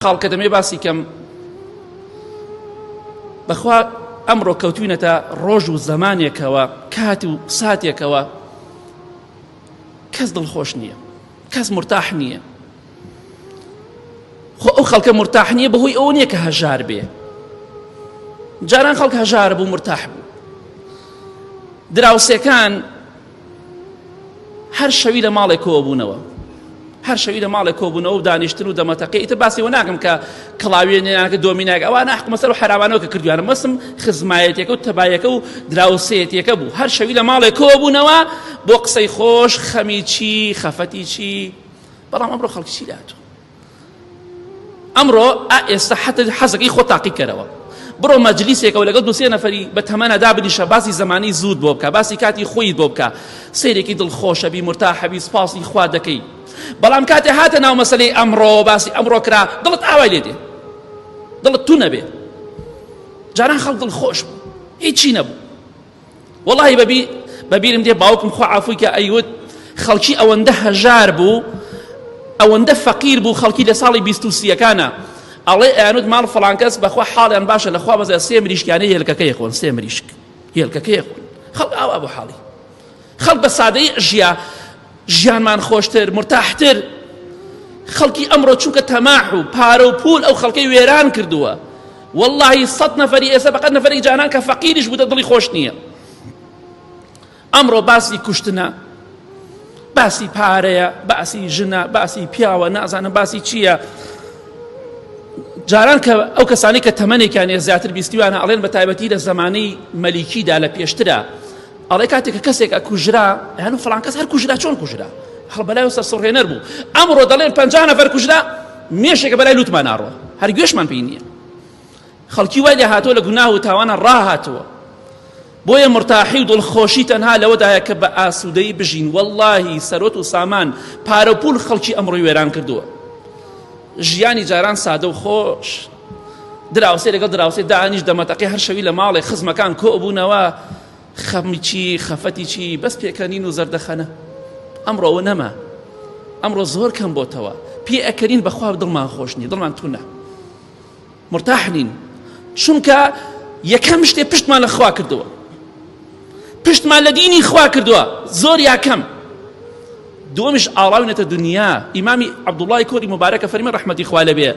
خاڵکە دەمێ باسی کەم بەخوا ئەمڕۆ کەوتوینەتە ڕۆژ و زەمانێکەوە کاتی و ساتێکەوە کەس دڵخۆش نییە، کەس مرتاح نییە. خۆ ئەو خەڵکە مرتاح نییە بەهۆی ئەوە نییە کە هەژار بێ. جاران خەڵک هەژار بوو مرتاح بوو. دراوسێکان هەر شەوی لە ماڵێک کۆ بوونەوە، هەر شەوی لە ماڵێک کۆ بوونەوە و دانیشتن و دەمەتەقی. ئیتر باسیەوە ناکەم کە کڵاوێنێنانکە دۆمیناکە ئەوانە حکومەسەر و حرامانەوە کە کردویانە، مەسم خزمایەتێکە و تەبایەکە و دراوسێتێکە بوو. هەر شەوی لە ماڵێک کۆ بوونەوە بۆ قسەی خۆش، خەمی چی، خەفەتی چی. بەڵام ئەمڕۆ خەڵکی چی داهاتوە؟ ئەمڕۆ ئێستا حەتى حەزەکەی خۆ تاقی کەرەوە، بڕۆ مەجلیسێکەوە لەگەڵ دوو سێ نەفەری بە تەمەنە دابنیشە، باسی زەمانی زوود بۆ بکە، باسی کاتی خۆیت بۆ بکە، سەیرێکی دڵخۆشە بی، مرتاحە بی، سپاسی خوا دەکەی. بەڵام کاتێ هاتە ناو مەسەلەی ئەمڕۆ، باسی ئەمڕۆ کرا، دڵت ئاوای لێ دێ، دڵت تو نەبێ. جاران خەڵک دڵخۆش بوو، هیچی نەبوو. وەڵاهی بەبیرم دێ باوکم خوا عەفوی کە ئەیوت خەڵکی ئەوەندە هەژار بوو، ئەوەندە فەقیر بوو، خەڵکی لە ساڵی 23ەکانە ئەڵێ ئەیانوت ماڵ فڵان کەس بەخوا حاڵیان باشە لەخوا بەزە 3 مریشکانەی هێلکەکەی خۆن، 3 مریشک هێلکەکەی خۆن. خەڵک ئاوا بۆ حاڵی، خەڵک بە سادەی ژیانمان خۆشتر، مرتاحتر. خەڵکی ئەمڕۆ چونکە تەماح و پارە و پول ئەو خەڵکەی وێران کردووە. وەڵڵاهی 100 نەفەری ئێستا بەقەت نەفەرێک جانان کە فەقیریش بوو دڵی خۆش نییە. ئەمڕۆ باسی کوشتنە، باسی پارەیە، باسی ژنە، باسی پیاوە، نازانم باسی چییە. جاران کە ئەو کەسانی کە تەمەنێکیان زیاتر بیستیوانە ئەڵێن بە تایبەتی لە زەمانەی مەلیکیدا لە پێشترە، ئەڵێ کاتێک کە کەسێک کوژرا، یان فڵان کەس هەر کوژرا، چۆن کوژرا؟ هەڵ بەلای وسە سڕهێنەر بوو. ئەمڕۆ دەڵێن 50 نەفەر کوژرا، مێشێکە بەلای لوتمان ناڕوە، هەر گوێشمان پێی نییە. خەڵکی وای لێ هاتووە لە گوناه و تاوانە ڕاهاتووە. بۆیە مرتاحی و دڵخۆشی تەنها لەوەدایە کە بە ئاسوودەی بژین. وەڵڵاهی سەرۆت و سامان، پارە و پول خەڵکی ئەمڕۆی وێران کردووە. ژیانی جاران سادە و خۆش، دراوسێ لەگەڵ دراوسێ دانیش دەمەتەقی هەر شەوی لە ماڵێ خزمەکان کۆ بوونەوە، خەمی چی، خەفەتی چی، بەس پێکەنین و زەردەخەنە. ئەمڕۆوە نەما، ئەمڕۆ زۆر کەم بۆتەوە. پێ ئەکەرین بەخوا دڵمان خۆش نیە، دڵمان تونە، مرتاح نین. چونکە یەکەم شتێ پشتمان لە خوا کردووە، پشتمان لە دینی خوا کردووە، زۆر یاکەم. دووەمیش ئاڵاوینەتە دنیا. ئیمامی عەبدوڵڵای کۆری مبارەکە فەرمێ ڕەحمەتی خوا لەبێ،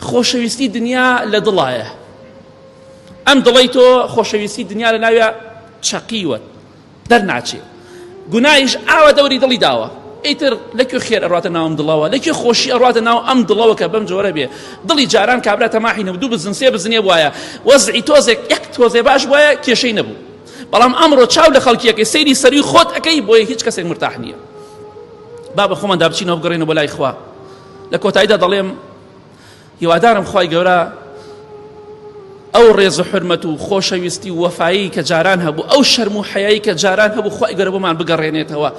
خۆشەویستی دنیا لە دڵایە. ئەم دڵی تۆ خۆشەویستی دنیا لە ناویە چەقیوە، دەرناچێ. گوناهیش ئاوە دەوری دڵی داوە. ئیتر لەکوێ خێر ئەڕاتە ناو ئەم دڵەوە، لەکوێ خۆشی ئەڕاتە ناو ئەم دڵەوە کە بەم جۆرە بێ. دڵی جاران کابرا تەماحی نەبوو، 2 بزن 3 بزنێ وایە، وەزعی تۆزێک 1 تۆزێ باش وایە، کێشەی نەبوو. بەڵام ئەمڕۆ چاو لە خەڵکیەکەی سەیری سەروی خۆت ئەەکەی، بۆیە هیچ کەسێک مرتاح نییە. با بە خۆمان دابچینەوە بگەڕێنەوە بە لای خوا. لە کۆتاییدا دەڵێم هیوادارم خوای گەورە ئەو ڕێز و حرمەت و خۆشەویستی و وەفایی کە جاران هەبوو، ئەو شەرم و حەیایی کە جاران هەبوو، خوای گەورە بۆمان بگەڕێنێتەوە.